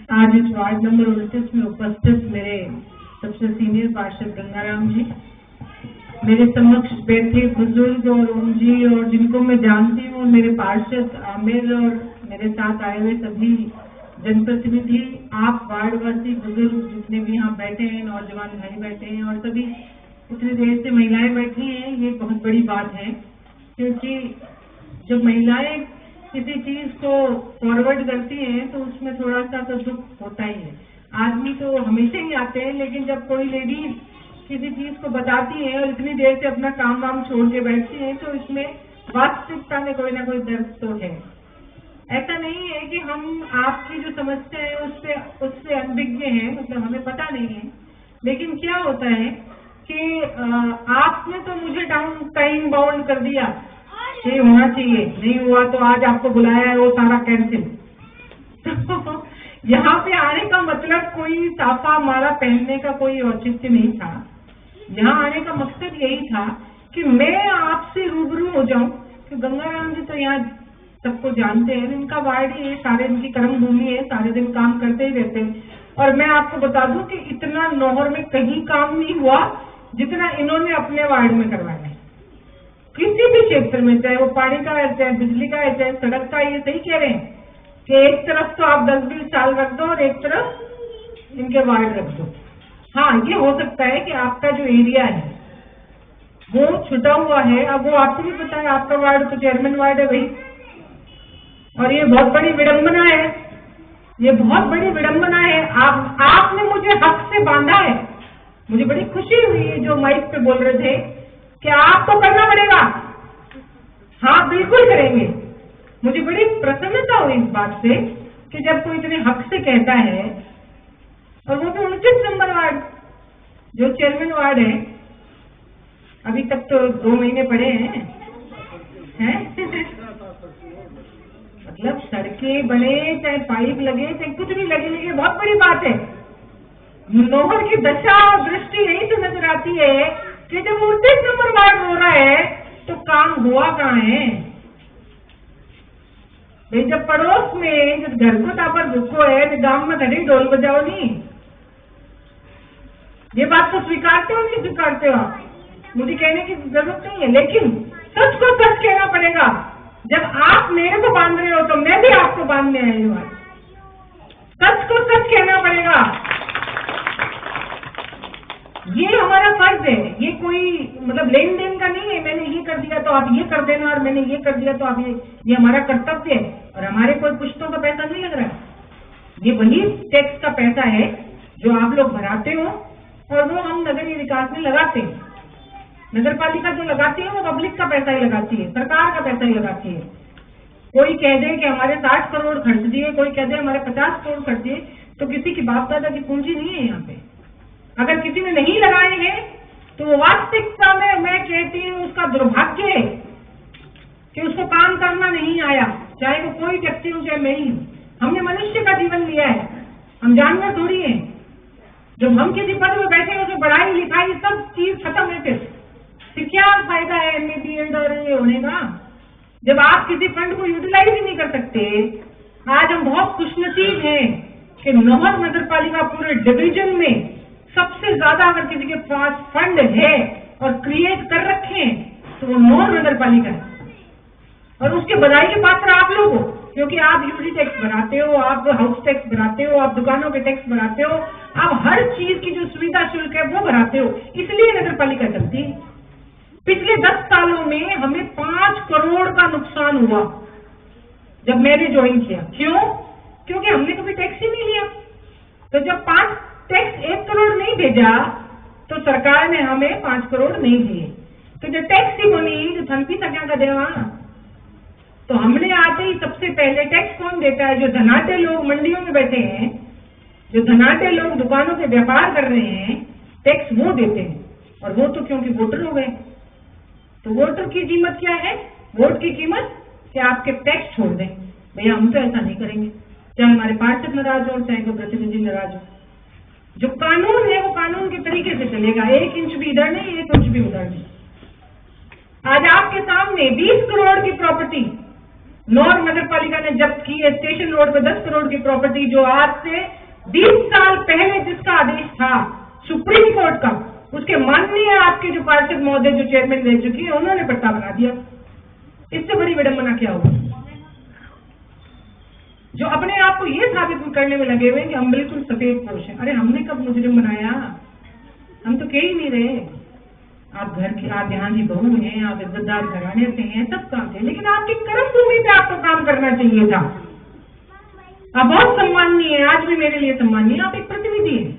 आज इस ward number 29 में उपस्थित मेरे सबसे सीनियर पार्षद गंगाराम जी, मेरे समक्ष बैठे बुजुर्ग और ओम जी और जिनको मैं जानती हूँ, मेरे पार्षद आमिर और मेरे साथ आए हुए सभी जनप्रतिनिधि, आप वार्डवासी बुजुर्ग जितने भी यहाँ बैठे हैं, नौजवान भाई बैठे हैं और सभी इतनी देर से महिलाएं बैठी हैं, ये बहुत बड़ी बात है। क्योंकि जब महिलाएं किसी चीज को फॉरवर्ड करती हैं तो उसमें थोड़ा सा तो दुख होता ही है। आदमी तो हमेशा ही आते हैं, लेकिन जब कोई लेडीज किसी चीज को बताती है और इतनी देर से अपना काम वाम छोड़ के बैठती है तो इसमें वास्तविकता में कोई ना कोई दर्द तो है। ऐसा नहीं है कि हम आपकी जो समस्या है उससे अनभिज्ञ हैं, मतलब हमें पता नहीं है, लेकिन क्या होता है कि आपने तो मुझे टाइम बाउंड कर दिया, ये होना चाहिए, नहीं हुआ तो आज आपको बुलाया है वो सारा कैंसिल। तो यहाँ पे आने का मतलब कोई साफा माला पहनने का कोई औचित्य नहीं था। यहाँ आने का मकसद यही था कि मैं आपसे रूबरू हो जाऊं कि गंगाराम जी तो यहाँ सबको जानते हैं, इनका वार्ड ही है, सारे इनकी कर्म भूमि है, सारे दिन काम करते ही रहते हैं। और मैं आपको बता दूं कि इतना नौहर में कहीं काम नहीं हुआ जितना इन्होंने अपने वार्ड में करवाया है, किसी भी क्षेत्र में, चाहे वो पानी का है, चाहे बिजली का है, चाहे सड़क का। ये सही कह रहे हैं कि एक तरफ तो आप 10-20 साल रख दो और एक तरफ इनके वार्ड रख दो। हाँ, ये हो सकता है कि आपका जो एरिया है वो छुटा हुआ है। अब वो आपको भी पता है, आपका वार्ड तो चेयरमैन वार्ड है भाई, और ये बहुत बड़ी विडंबना है, ये बहुत बड़ी विडंबना है। आपने मुझे हक से बांधा है। मुझे बड़ी खुशी हुई जो माइक पे बोल रहे थे कि आपको करना पड़ेगा। हाँ, बिल्कुल करेंगे। मुझे बड़ी प्रसन्नता हुई इस बात से कि जब कोई इतने हक से कहता है, और वो भी 29 नंबर वार्ड जो चेयरमैन वार्ड है, अभी तक तो 2 महीने पड़े हैं? मतलब सड़कें बने, चाहे पाइप लगे, चाहे कुछ भी लगे, लेकिन बहुत बड़ी बात है। नौहर की दशा और दृष्टि यही से नजर आती है कि जब 29 नंबर वार्ड हो रहा है तो काम हुआ कहाँ है भाई? जब पड़ोस में जब घर को तापर भूखो है तो गांव में घड़ी ढोल बजाओ नहीं। ये बात तो स्वीकारते हो नहीं स्वीकारते हो आप? मुझे कहने की जरूरत नहीं है, लेकिन सच को सच कहना पड़ेगा। जब आप मेरे को बांध रहे हो तो मैं भी आपको बांधने आई हूँ। सच को सच कहना पड़ेगा, ये हमारा फर्ज है। ये कोई मतलब लेन देन का नहीं है, मैंने ये कर दिया तो आप ये कर देना और मैंने ये कर दिया तो आप ये हमारा कर्तव्य है। और हमारे कोई पुश्तों का पैसा नहीं लग रहा है, ये वही टैक्स का पैसा है जो आप लोग भराते हो और वो हम नगरीय विकास में लगाते हैं। नगर पालिका जो लगाती है वो पब्लिक का पैसा ही लगाती है, सरकार का पैसा ही लगाती है। कोई कह दे कि हमारे 60 करोड़ खर्च दिए, कोई कह दे हमारे 50 करोड़ खर्च दिए, तो किसी की बाप दादा की पूंजी नहीं है यहाँ पे। अगर किसी ने नहीं लगाए हैं तो वास्तविकता में मैं कहती हूँ उसका दुर्भाग्य है कि उसको काम करना नहीं आया, चाहे वो कोई व्यक्ति हो चाहे मैं ही हूँ। हमने मनुष्य का जीवन लिया है, हम जानवर थोड़ी हैं। जब हम किसी पद में बैठे हो तो पढ़ाई लिखाई सब चीज खत्म है, फिर क्या फायदा है MA BEd और ये होने का जब आप किसी फंड को यूटिलाइज ही नहीं कर सकते। आज हम बहुत खुशनसीब हैं कि नौहर नगर पालिका पूरे डिवीजन में सबसे ज्यादा अगर किसी के पास फंड है और क्रिएट कर रखे हैं तो वो नौहर नगर पालिका है। और उसके बधाई के पात्र आप लोग हो, क्योंकि आप यूडी टैक्स भराते हो, आप हाउस टैक्स भराते हो, आप दुकानों के टैक्स भराते हो, आप हर चीज की जो सुविधा शुल्क है वो भराते हो, इसलिए नगर पालिका चलती है। पिछले 10 सालों में हमें 5 करोड़ का नुकसान हुआ जब मैंने ज्वाइन किया। क्यों? क्योंकि हमने कभी टैक्स ही नहीं लिया। तो जब 5 टैक्स 1 करोड़ नहीं भेजा तो सरकार ने हमें 5 करोड़ नहीं दिए। तो जो टैक्स ही बोली जो थनपी संख्या का देवा, तो हमने आते ही सबसे पहले टैक्स कौन देता है? जो धनाटे लोग मंडियों में बैठे हैं, जो धनाटे लोग दुकानों से व्यापार कर रहे हैं, टैक्स वो देते हैं। और वो तो क्योंकि वोटर हो गए, तो वोटर की कीमत क्या है? वोट की कीमत कि आपके टैक्स छोड़ दें। भैया हम तो ऐसा नहीं करेंगे, चाहे हमारे पार्षद नाराज हो, चाहे कोई प्रतिनिधि नाराज हो। जो कानून है वो कानून के तरीके से चलेगा, 1 इंच भी इधर नहीं, 1 इंच भी उधर नहीं। आज आपके सामने 20 करोड़ की प्रॉपर्टी नौर नगर पालिका ने जब्त की है स्टेशन रोड पे 10 करोड़ की प्रॉपर्टी, जो आज से 20 साल पहले जिसका आदेश था सुप्रीम कोर्ट का, उसके माननीय आपके जो पार्षद महोदय जो चेयरमैन रह चुकी है, उन्होंने पट्टा बना दिया। इससे बड़ी विडंबना क्या होगी? जो अपने आप को ये साबित करने में लगे हुए कि हम बिल्कुल सफेद पोश हैं। अरे हमने कब मुजरिम बनाया? हम तो कह ही नहीं रहे। आप घर की, आप यहाँ की बहू हैं, आप इज्जतदार घराने से हैं, सब काम थे, लेकिन आपकी कर्म भूमि पे आपको काम करना चाहिए था। आप बहुत सम्माननीय है, आज भी मेरे लिए सम्माननीय, आप एक प्रतिनिधि हैं,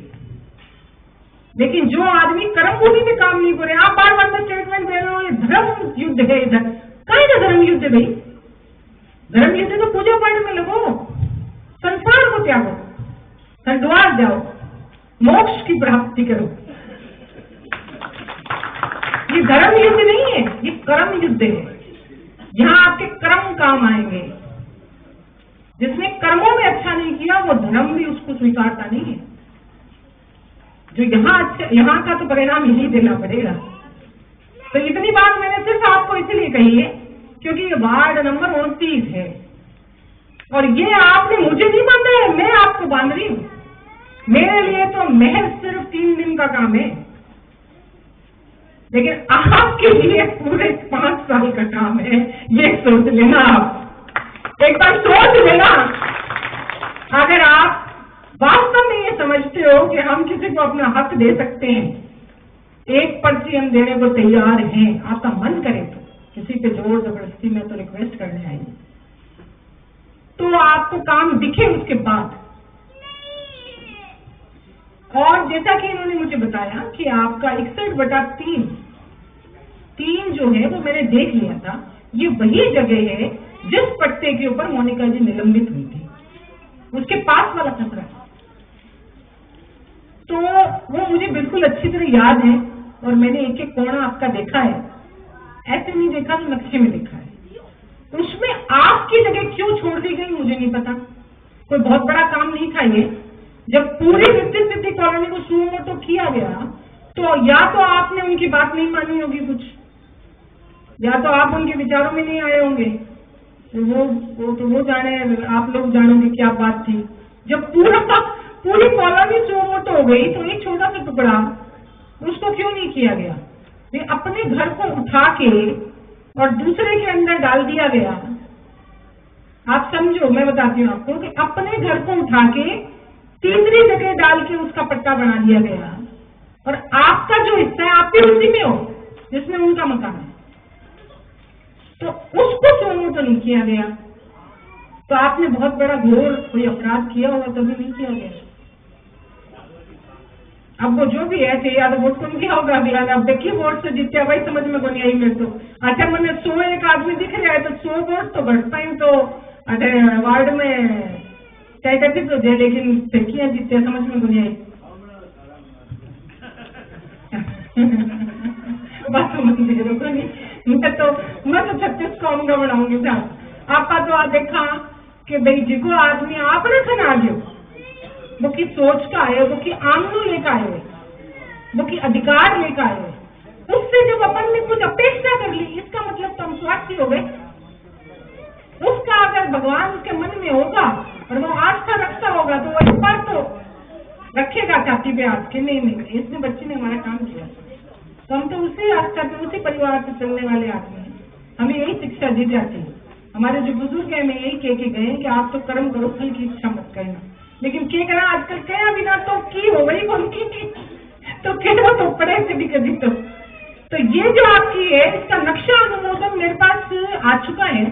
लेकिन जो आदमी कर्म भूमि पे काम नहीं करे, आप बार बार स्टेटमेंट दे रहे हो ये धर्म युद्ध है। इधर कहीं ना धर्म युद्ध भाई, धर्म युद्ध तो पूजा पाठ में लगो, संसार को त्यागो, हरिद्वार जाओ, मोक्ष की प्राप्ति करो। ये धर्म युद्ध नहीं है, ये कर्म युद्ध है। यहाँ आपके कर्म काम आएंगे। जिसने कर्मों में अच्छा नहीं किया वो धर्म भी उसको स्वीकारता नहीं है। जो यहाँ का तो परिणाम यही देना पड़ेगा। तो इतनी बात मैंने सिर्फ आपको इसलिए कही है क्योंकि ये वार्ड नंबर 29 है और ये आपने मुझे नहीं बांधा है, मैं आपको बांध रही हूँ। मेरे लिए तो महज सिर्फ 3 दिन का काम है, लेकिन आपके लिए पूरे 5 साल का काम है। ये सोच लेना, आप एक बार सोच लेना। अगर आप वास्तव में ये समझते हो कि हम किसी को अपना हक दे सकते हैं, एक पर्ची हम देने को तैयार हैं, आपका मन करे तो, किसी पे जोर जबरदस्ती में तो रिक्वेस्ट करने आई, तो आपको काम दिखे उसके बाद। और जैसा कि इन्होंने मुझे बताया कि आपका 61/3 जो है वो मैंने देख लिया था, ये वही जगह है जिस पट्टे के ऊपर मोनिका जी निलंबित हुई थी, उसके पास वाला खतरा। तो वो मुझे बिल्कुल अच्छी तरह याद है और मैंने एक एक कोना आपका देखा है, ऐसे नहीं देखा तो नक्शे में देखा है। उसमें आपकी जगह क्यों छोड़ दी गई मुझे नहीं पता, कोई बहुत बड़ा काम नहीं था ये। जब पूरी विकसित सिद्धि कॉलोनी को सुमोटो किया गया तो या तो आपने उनकी बात नहीं मानी होगी कुछ, या तो आप उनके विचारों में नहीं आए होंगे, तो वो जाने, आप लोग जानोगे क्या बात थी। जब पूरी कॉलोनी सुमोटो हो गई तो एक छोटा सा टुकड़ा उसको क्यों नहीं किया गया? ये अपने घर को उठा के और दूसरे के अंदर डाल दिया गया। आप समझो, मैं बताती हूँ आपको कि अपने घर को उठा के तीसरी जगह डाल के उसका पट्टा बना दिया गया और आपका जो हिस्सा है आप भी उसी में हो जिसमें उनका मकान है, तो उसको सुमोटो नहीं किया गया। तो आपने बहुत बड़ा घोर कोई अपराध किया होगा तभी नहीं किया गया। अब वो जो भी है थे, या तो वोट कम किया होगा अभी, अब देखिए वोट से जीते, वही समझ में नहीं आई मेरे तो। अच्छा मैंने 101 आदमी दिख रहा है तो 100 वोट तो बढ़ पाए, तो अरे वार्ड में तय करती तो दे, लेकिन देखिए जीते समझ में नहीं आई। बात समझ नहीं, मैं तो 36 कौम का बनाऊंगी साहब। आपका तो आज देखा कि भाई जिको आदमी आपने खना गयो, वो की सोच का आए, वो की आमनू लेकर आए, वो की अधिकार लेकर आए, उससे जब अपन ने कुछ अपेक्षा कर ली, इसका मतलब तो हम स्वार्थी हो गए। उसका अगर भगवान उसके मन में होगा और वो आस्था रखता होगा तो वो इस बार तो रखेगा छाती पे हाथ के नहीं, इसने बच्चे ने हमारा काम किया, तो हम तो उसी आस्था पे, उसी परिवार से चलने वाले आदमी हैं। हमें यही शिक्षा दी जाती है। हमारे जो बुजुर्ग है, हमें यही कह के गए कि आप तो कर्म करो, फल की इच्छा मत करना। लेकिन क्या करा आजकल क्या बिना तो की हो गई कौन की, तो क्या तो पड़े कभी कभी तो ये जो आपकी है इसका नक्शा अनुमोदन मेरे पास आ चुका है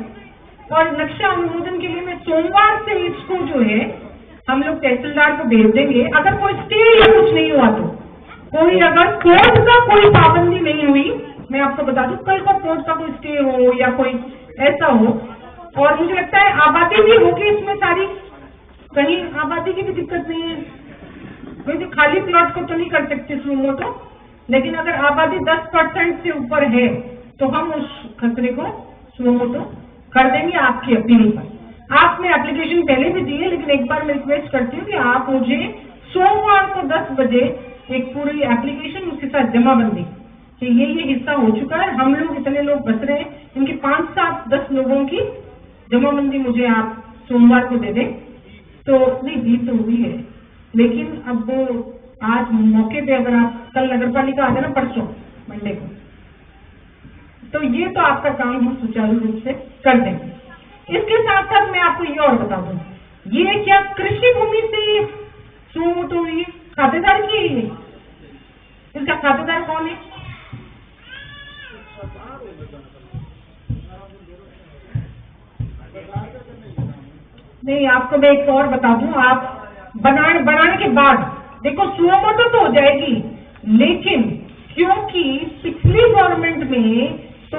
और नक्शा अनुमोदन के लिए मैं सोमवार से इसको जो है हम लोग तहसीलदार को भेज देंगे। अगर कोई स्टे या कुछ नहीं हुआ तो, कोई अगर कोर्ट का कोई पाबंदी नहीं हुई, मैं आपको बता दूं कल को कोर्ट का कोई स्टे हो या कोई ऐसा हो, और मुझे लगता है आबादी भी होगी इसमें सारी, कहीं आबादी की भी दिक्कत नहीं है, कोई तो खाली प्लॉट को तो नहीं कर सकते सुमोटो, लेकिन अगर आबादी 10% से ऊपर है तो हम उस खतरे को सुमोटो कर देंगे आपकी अपील पर। आपने एप्लीकेशन पहले भी दी है, लेकिन एक बार मैं रिक्वेस्ट करती हूँ कि आप मुझे सोमवार को 10 बजे एक पूरी एप्लीकेशन उसके साथ जमाबंदी कि ये हिस्सा हो चुका है, हम लोग इतने लोग बच रहे हैं, इनके 5, 7, 10 लोगों की जमाबंदी मुझे आप सोमवार को दे दें। तो नहीं दी तो हुई है, लेकिन अब वो आज मौके पे अगर आप कल नगर पालिका आ जाना परसों मंडे को, तो ये तो आपका काम हम सुचारू रूप से कर देंगे। इसके साथ साथ मैं आपको ये और बता दूं, ये क्या कृषि भूमि से सुमोटो हुई खातेदार की है? इसका खातेदार कौन है? नहीं, आपको मैं एक और बता दूं, आप बनाने के बाद देखो सुमोटो तो हो जाएगी, लेकिन क्योंकि पिछली गवर्नमेंट में तो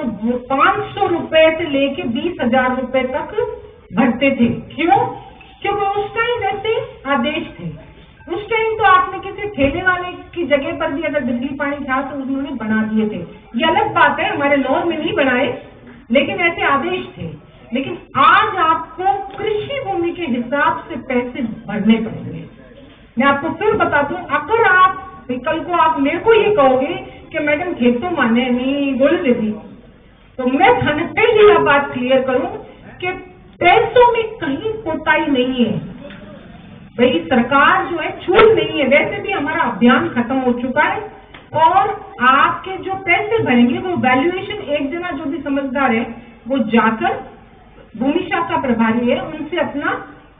500 रुपए से लेके 20,000 रुपए तक भरते थे। क्यों? क्योंकि उस टाइम वैसे आदेश थे। उस टाइम तो आपने किसी ठेले वाले की जगह पर भी अगर बिजली पानी था तो उन्होंने बना दिए थे। ये अलग बात है, हमारे लॉ में नहीं बनाए, लेकिन ऐसे आदेश थे। लेकिन आज आपको कृषि भूमि के हिसाब से पैसे भरने पड़ेंगे। मैं आपको फिर बता दूं, अगर आप कल को आप मेरे को ये कहोगे कि मैडम खेत तो माने नहीं बोल देती, तो मैं पहले यह बात क्लियर करूं कि पैसों में कहीं कोताही नहीं है भाई। सरकार जो है छूट नहीं है। वैसे भी हमारा अभियान खत्म हो चुका है और आपके जो पैसे भरेंगे वो वैल्यूएशन, एक जना जो भी समझदार है वो जाकर भूमि शाखा प्रभारी है उनसे अपना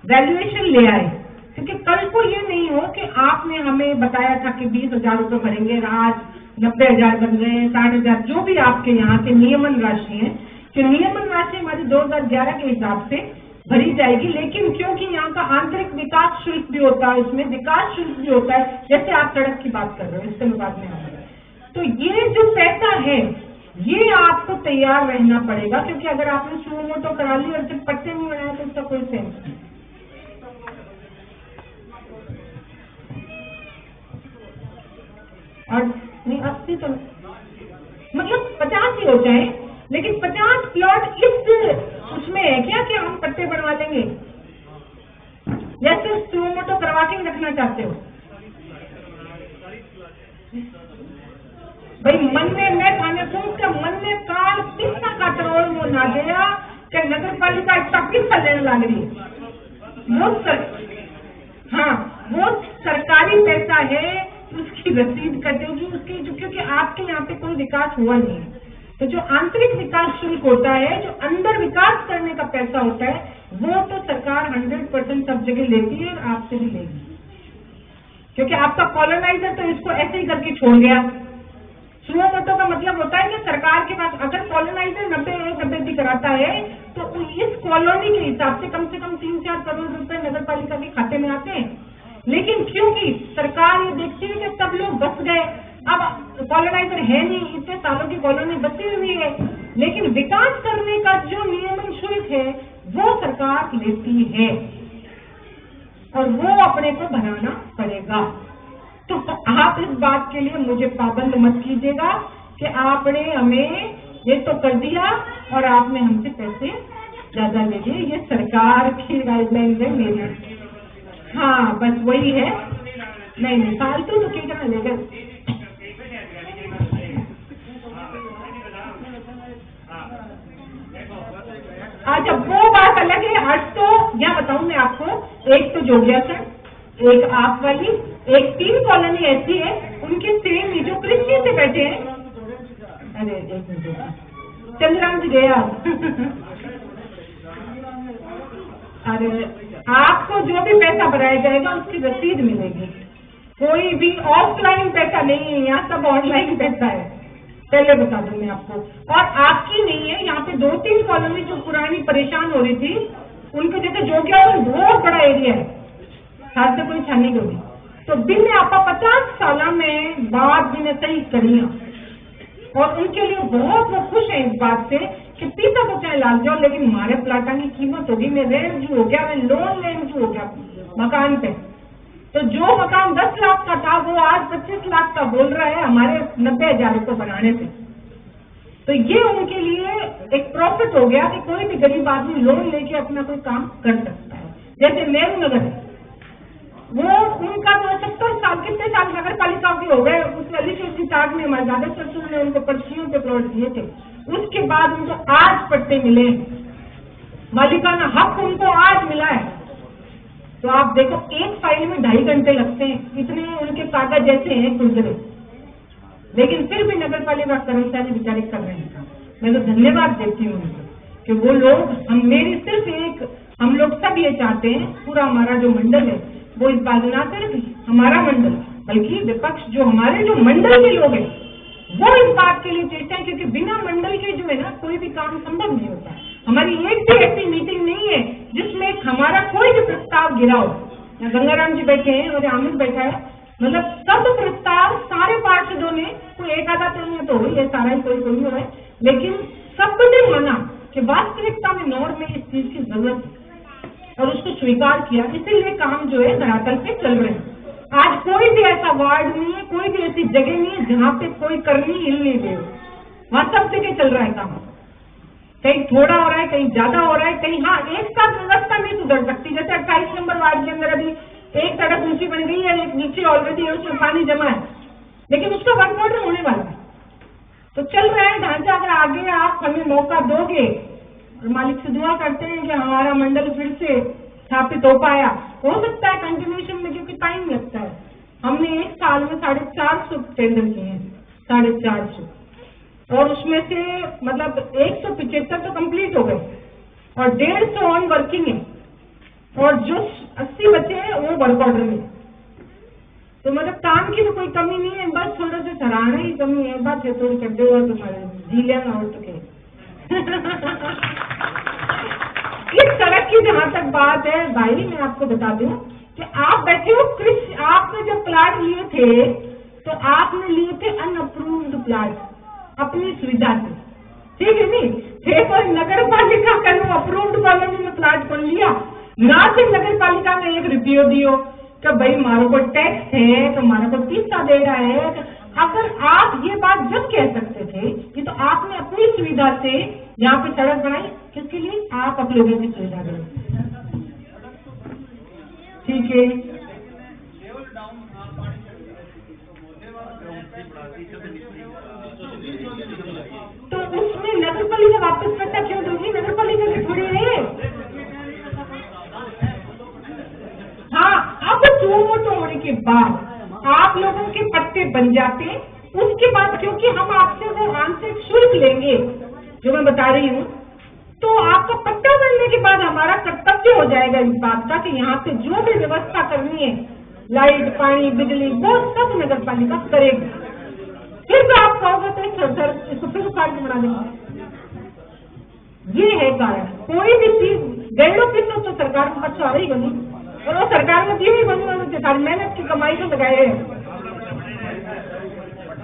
वैल्यूएशन ले आए, क्योंकि कल को ये नहीं हो कि आपने हमें बताया था कि 20,000 रुपए भरेंगे, आज 90,000 बन गए, 60,000, जो भी आपके यहाँ के नियमन राशि है, कि नियमन राशि हमारी 2011 के हिसाब से भरी जाएगी। लेकिन क्योंकि यहाँ का आंतरिक विकास शुल्क भी होता है, उसमें विकास शुल्क भी होता है, जैसे आप सड़क की बात कर रहे हो, इससे मैं बाद में आऊंगा। तो ये जो पैसा है ये आपको तैयार रहना पड़ेगा, क्योंकि अगर आपने सुमोटो करा ली और सिर्फ पट्टे नहीं बनाए तो उसका कोई सेंस नहीं। और नहीं 80 तो मतलब 50 ही हो जाए, लेकिन 50 प्लॉट इस उसमें है क्या कि हम पट्टे बनवा लेंगे, या सिर्फ सुमोटो करवा के रखना चाहते हो? भाई मन में मैं थाने के मन में काल कितना का करोड़ वो ना गया कि नगर पालिका इतना कितना लेने लग रही है। हाँ, वो सरकारी पैसा है, उसकी रसीद कटेगी उसकी, क्योंकि आपके यहाँ पे कोई विकास हुआ नहीं है। तो जो आंतरिक विकास शुल्क होता है, जो अंदर विकास करने का पैसा होता है, वो तो सरकार 100% सब जगह लेती है और आपसे भी लेगी, क्योंकि आपका कॉलोनाइजर तो इसको ऐसे ही करके छोड़ गया। सुमोटो का मतलब होता है कि सरकार के पास अगर कॉलोनाइजर 90 कराता है तो इस कॉलोनी के हिसाब से कम 3-4 करोड़ रुपए नगर पालिका के खाते में आते हैं। लेकिन क्योंकि सरकार ये देखती है कि सब लोग बस गए, अब कॉलोनाइजर है नहीं, इतने सालों की कॉलोनी बची हुई है, लेकिन विकास करने का जो नियमन शुल्क है वो सरकार लेती है और वो अपने को बनाना पड़ेगा। तो आप इस बात के लिए मुझे पाबंद मत कीजिएगा कि आपने हमें ये तो कर दिया और आपने हमसे पैसे ज्यादा ले लिए। ये सरकार की गाइडलाइंस है मेरी। हाँ, बस वही है। नहीं फालतू तो क्या लेगा। अच्छा, वो बात अलग है। आज तो यहाँ बताऊं मैं आपको, एक तो जोगिया सर, एक आप वाली, एक 3 कॉलोनी ऐसी है उनके सेम ही जो कृषि से बैठे हैं। अरे एक मिनट, चंद्राम जी गया। अरे आपको जो भी पैसा भराया जाएगा उसकी रसीद मिलेगी। कोई भी ऑफलाइन पैसा नहीं है यहाँ, सब ऑनलाइन पैसा है, पहले बता दूं मैं आपको। और आपकी नहीं है, यहाँ पे 2-3 कॉलोनी जो पुरानी परेशान हो रही थी उनके जैसे जो क्या बहुत बड़ा एरिया है, साथ से कोई छानी होगी, तो बिल ने आपका 50 साल में बात भी ने सही करी, और उनके लिए बहुत वो खुश है इस बात से कि पीता तो चाहे लाग जाओ, लेकिन हमारे प्लाटा की कीमत होगी, मैं रेंट जो हो गया, मैं लोन लेन जो हो गया मकान पे। तो जो मकान 10 लाख का था वो आज 25 लाख का बोल रहा है हमारे 90,000 रुपये बनाने से। तो ये उनके लिए एक प्रॉफिट हो गया कि कोई भी गरीब आदमी लोन लेके अपना कोई काम कर सकता है। जैसे नेहरू नगर है, वो उनका तो 70 साल, कितने साल नगर पालिका के हो गए, उस एलिशेर की ताक में हमारे दादा ससुर ने उनको पर्चियों पे प्लॉट दिए थे, उसके बाद उनको आज पट्टे मिले। मालिकाना हक उनको आज मिला है। तो आप देखो एक फाइल में 2.5 घंटे लगते हैं, इतने उनके कागज जैसे हैं खुरदरे, लेकिन फिर भी नगर पालिका कर्मचारी बेचारे कर रहे हैं। मैं तो धन्यवाद देती हूँ उनको कि वो लोग हम लोग सब ये चाहते हैं, पूरा हमारा जो मंडल है वो इस बात ना सिर्फ हमारा मंडल बल्कि विपक्ष जो हमारे जो मंडल के लोग हैं वो इस बात के लिए चेष्टा है, क्योंकि बिना मंडल के जो है ना कोई भी काम संभव नहीं होता। हमारी एक भी ऐसी मीटिंग नहीं है जिसमें हमारा कोई भी प्रस्ताव गिरा हो। यहाँ गंगाराम जी बैठे हैं और अमित बैठा है, मतलब सब प्रस्ताव सारे पार्षदों ने, कोई एक आधा तो नहीं तो ये सारा ही कोई हो है, लेकिन सबने माना कि वास्तविकता में नॉर्थ में इस चीज की जरूरत है और उसको स्वीकार किया, इसीलिए काम जो है धरातल पे चल रहे हैं। आज कोई भी ऐसा वार्ड नहीं है, कोई भी ऐसी जगह नहीं है जहाँ पे कोई करनी हिल नहीं दे, वहां सब जगह चल रहा है काम। कहीं थोड़ा हो रहा है, कहीं ज्यादा हो रहा है, कहीं हाँ एक साथ व्यवस्था नहीं सुधर सकती। जैसे 28 नंबर वार्ड के अंदर अभी एक सड़क ऊंची बन गई है, एक नीचे ऑलरेडी है, उसमें पानी जमा है, लेकिन उसका वर्क ऑर्डर होने वाला है, तो चल रहा है ढांचा। अगर आगे आप हमें मौका दोगे और मालिक से दुआ करते हैं कि हमारा मंडल फिर से स्थापित हो पाया, हो सकता है कंटिन्यूएशन में, क्योंकि टाइम लगता है। हमने एक साल में 450 टेंडर किए हैं, 450, और उसमें से मतलब 175 तो कंप्लीट हो गए और 150 ऑन वर्किंग है, और जो 80 बचे हैं वो वर्क ऑर्डर में। तो मतलब काम की तो कोई कमी नहीं है, बस थोड़ा सा सराहना ही कमी है, बात है थोड़ी कर दो और तुम्हारे जी लेना और तो इस सड़क की जहां तक बात है भाई, मैं आपको बता दूं कि आप बैठे हो कृषि, आपने जब प्लाट लिए थे तो आपने लिए थे अनअप्रूव्ड प्लाट अपनी सुविधा से, ठीक है नहीं थे, तो नगर पालिका का अप्रूव्ड कॉलोनी में प्लाट खोल लिया, ना सिर्फ नगर पालिका में 1 रुपया दियो कि भाई हमारे को टैक्स है तो हमारे को तीसरा दे रहा है। अगर आप ये बात जब कह सकते थे कि तो आपने अपनी सुविधा से यहाँ पे सड़क बनाई, किसके लिए? आप अपने लोगों की सुविधा करें, ठीक है। तो उसमें नगर पालिका वापस पैसा क्यों दोगी? नगर पालिका की थोड़ी है। हाँ, अब चूमोटो होने के बाद आप लोगों के पट्टे बन जाते, उसके बाद क्योंकि हम आपसे वो आंशिक शुल्क लेंगे जो मैं बता रही हूँ, तो आपका पट्टा बनने के बाद हमारा कर्तव्य हो जाएगा इस बात का कि यहाँ पे जो भी व्यवस्था करनी है, लाइट, पानी, बिजली, वो सब नगर पालिका करेगी। फिर भी आप कहोगे तो इसको फिर उखाड़ के बना देंगे। ये है कारण। कोई भी चीज गैरों की तो सरकार को अच्छा रही बनी, और वो सरकार में दी हुई बनी उन्होंने सारी मेहनत की कमाई को लगाए हैं।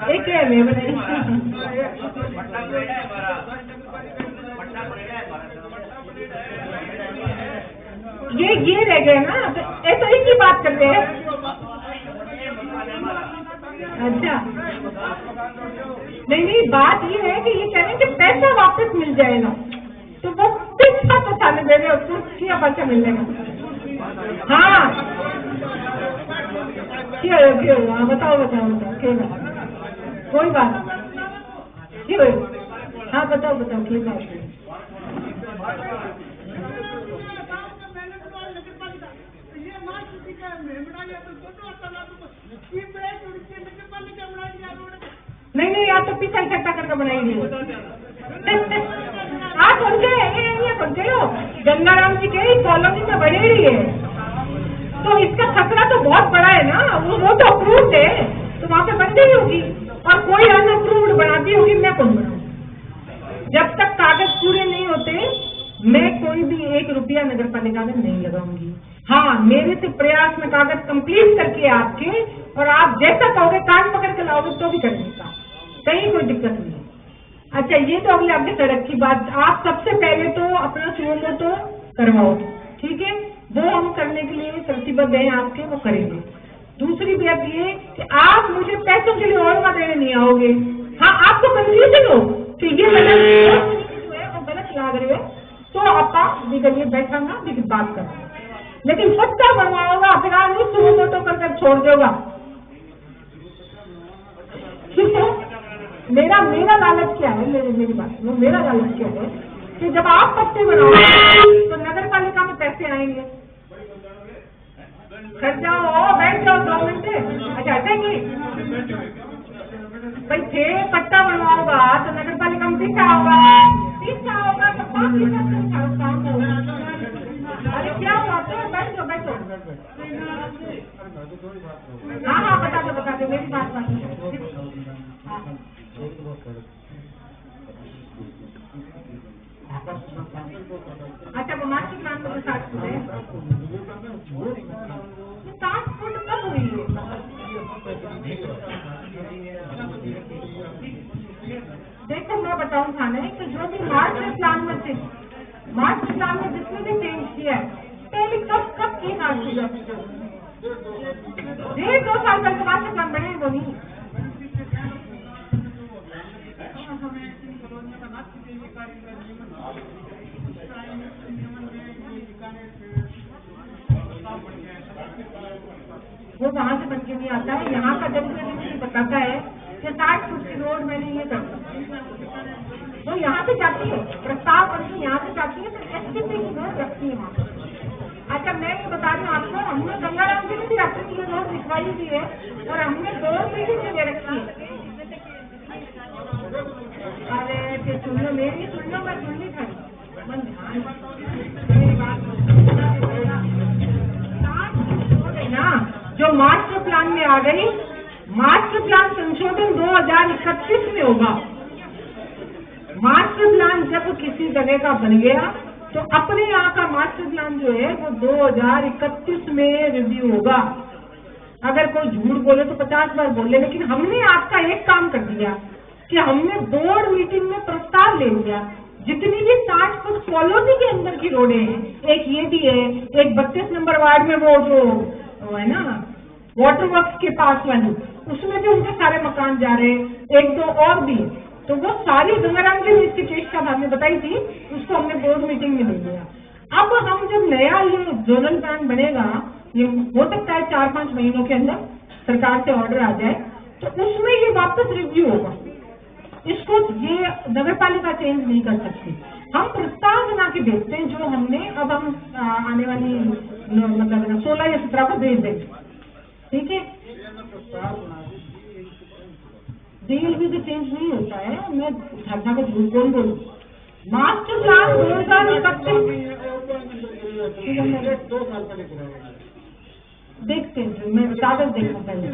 एक है मैं ये रह गए ना, तो ऐसा ही की बात करते हैं। अच्छा नहीं, बात ये है कि ये कह रहे हैं कि पैसा वापस मिल जाएगा, तो वो पैसा तो साले दे रहे उसको क्या पैसा मिलेगा? हाँ क्यों बताओ क्यों? कोई बात क्यों? हाँ बताओ क्यों बात? नहीं आप तो पीछा इकट्ठा करके बनाएंगे। आप समझे हो गंगाराम जी के कॉलोनी में बढ़ेड़ी है, तो इसका खतरा तो बहुत बड़ा है ना। वो तो अप्रूव्ड है, तो वहां पे बन गई होगी, और कोई अनअप्रूव्ड बनाती होगी, मैं कौन बनाऊं? जब तक कागज पूरे नहीं होते मैं कोई भी 1 रुपया नगर पालिका में नहीं लगाऊंगी। हाँ, मेरे से प्रयास में कागज कंप्लीट करके आपके, और आप जैसा कहोगे कान पकड़ के लाओगे तो भी कर देगा, कहीं कोई दिक्कत नहीं है। अच्छा, ये तो अगले आपके सड़क की बात। आप सबसे पहले तो अपना सुमो तो करवाओ, ठीक है, वो हम करने के लिए प्रतिबद्ध हैं आपके, वो करेंगे। दूसरी बात ये कि आप मुझे पैसों के लिए और मत देने नहीं आओगे। हाँ, आपको कंफ्यूजन हो कि ये जो है वो गलत लाग रहे हो, तो आपका बिगड़िए बैठा ना बात कर, लेकिन पट्टा बनवाओगा फिर आप नहीं सुमो तो कर छोड़ देगा। ठीक है, मेरा लालच क्या है? मेरी बात सुनो, मेरा लालच क्या है कि जब आप पट्टे बनाओगे तो नगर पालिका में पैसे आएंगे। खर्चा हो, बैठ जाओ 2 घंटे। अच्छा हटेंगे भाई, 6 पट्टा बनवाओगा तो नगर पालिका में 30 होगा, 30 होगा तो 5 काम होगा। अरे क्या हुआ? बैठ जाओ बैठो। हाँ बता दो मेरी बात अच्छा वो मास्टर प्लान में 60 फुट है। 60 फुट कब हुई है? देखो मैं बताऊं थाने कि जो भी मास्टर प्लान में जिसने भी चेंज किया है पहले कब की बात हुई? 1.5 साल पहले मास्टर प्लान बने वो नहीं। वो वहां से बन के नहीं आता है। यहाँ का जनप्रतिनिधि बताता है कि 60 फुट की रोड मैंने ये करना, तो यहाँ पे जाती है प्रस्ताव करके, यहाँ से जाती है तो एसटीपी की रोड रखती है वहाँ। अच्छा मैं ये बता रही हूँ आपको, हमने गंगाराम जी ने भी अपनी ये रोड लिखवाई भी है और हमने 2 पीढ़ी से ले रखी है। अरे सुन लो मेरी, सुन लो मैं सुन ली था मन ध्यान मेरी बात ना। जो मास्टर प्लान में आ गई, मास्टर प्लान संशोधन 2031 में होगा। मास्टर प्लान जब किसी जगह का बन गया तो अपने यहाँ का मास्टर प्लान जो है वो 2031 में रिव्यू होगा। अगर कोई झूठ बोले तो 50 बार बोले, लेकिन हमने आपका एक काम कर दिया कि हमने बोर्ड मीटिंग में प्रस्ताव ले लिया। जितनी भी 60 फुट कॉलोनी के अंदर की रोडें हैं, एक ये भी है, एक 32 नंबर वार्ड में वो जो है ना वाटर वर्क्स के पास वाली, उसमें भी उनके सारे मकान जा रहे हैं, 1-2 और भी। तो वो सारी गंगाराम जी ने इसकी चेष्टा हमने बताई थी, उसको हमने बोर्ड मीटिंग में ले लिया। अब हम जब नया ये जोनल प्लान बनेगा, ये हो सकता है 4-5 महीनों के अंदर सरकार से ऑर्डर आ जाए, तो उसमें ये वापस रिव्यू होगा। इसको ये नगर पालिका चेंज नहीं कर सकती। हम प्रस्ताव बना के भेजते हैं, जो हमने अब हम आने वाली मतलब 16 या 17 को भेज देंगे, ठीक है। डीएलबी से चेंज नहीं होता है, मैं घटना का झूठ कौन बोलूं। मास्टर प्लान 2031 2 साल पहले देखते हैं, मैं कागज देखूं पहले।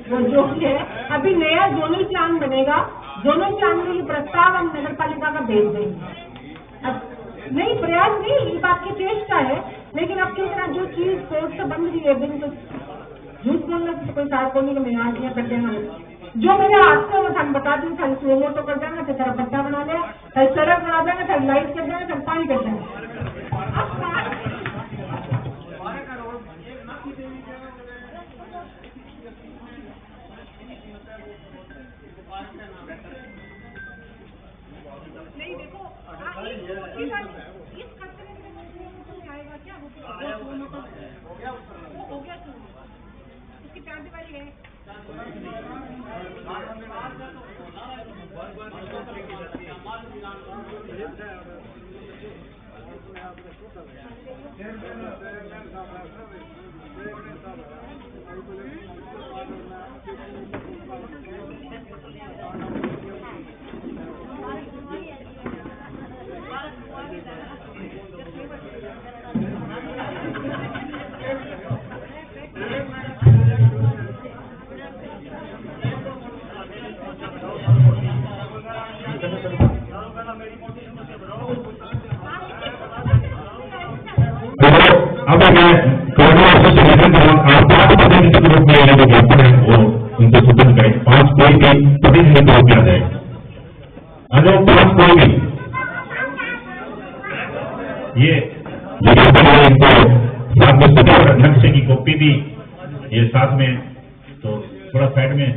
वो जो भी है, अभी नया जोनल प्लान बनेगा, जोनल प्लान में ये प्रस्ताव हम नगर पालिका का भेज देंगे। अब नहीं प्रयास नहीं, ये बात की चेष्टा है, लेकिन अब किस तरह जो चीज कोर्ट से बंद रही है, दिन तो झूठ बोलने से कोई सार को नहीं कि मैं आज यहाँ कर देना। जो मेरे हाथ को हम बता दें, खाली स्लो मोटो कर देना, फिर तेरा पट्टा बना दें, फिर सड़क बना देंगे, फिर लाइट कर देंगे, फिर पानी कर देंगे। नहीं देखो इस खर्चे में आएगा क्या हो गया उसकी 4 दिवाली है। अब मैं कोरोना से निवेदन करूँ, आप 5 प्रतिनिधि के रूप में जो ज्ञापन है वो उनको सूचन करें। 5 कोई भी प्रतिनिधि को किया जाए, अगर 5 कोई भी ये इनको साथ में सूचना और अध्यक्ष की कॉपी भी ये साथ में, तो थोड़ा साइड में